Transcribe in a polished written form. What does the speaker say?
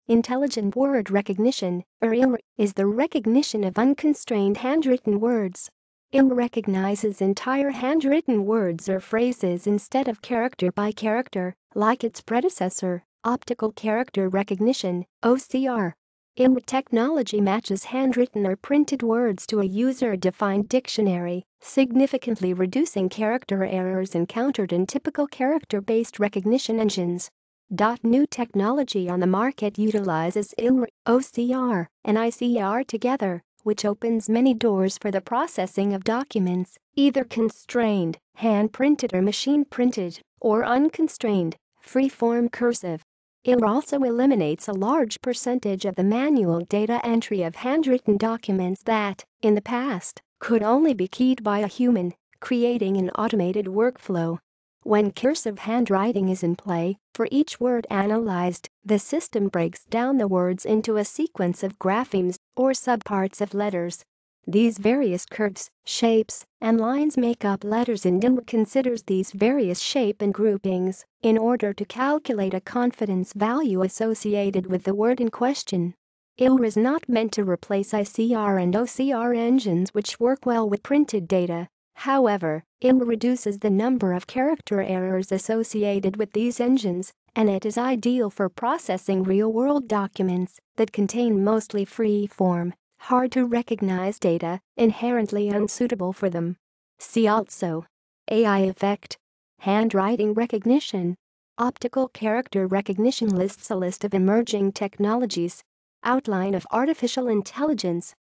Intelligent word recognition, or ILR, is the recognition of unconstrained handwritten words. ILR recognizes entire handwritten words or phrases instead of character by character, like its predecessor, Optical Character Recognition, OCR. ILR technology matches handwritten or printed words to a user-defined dictionary, significantly reducing character errors encountered in typical character-based recognition engines. New technology on the market utilizes ILR, OCR, and ICR together, which opens many doors for the processing of documents, either constrained, hand-printed or machine-printed, or unconstrained, freeform cursive. ILR also eliminates a large percentage of the manual data entry of handwritten documents that, in the past, could only be keyed by a human, creating an automated workflow. When cursive handwriting is in play, for each word analyzed, the system breaks down the words into a sequence of graphemes, or subparts of letters. These various curves, shapes, and lines make up letters, and ILR considers these various shape and groupings in order to calculate a confidence value associated with the word in question. ILR is not meant to replace ICR and OCR engines, which work well with printed data. However, ILR reduces the number of character errors associated with these engines, and it is ideal for processing real-world documents that contain mostly free-form, hard-to-recognize data, inherently unsuitable for them. See also: AI effect, handwriting recognition, optical character recognition lists a list of emerging technologies, outline of artificial intelligence.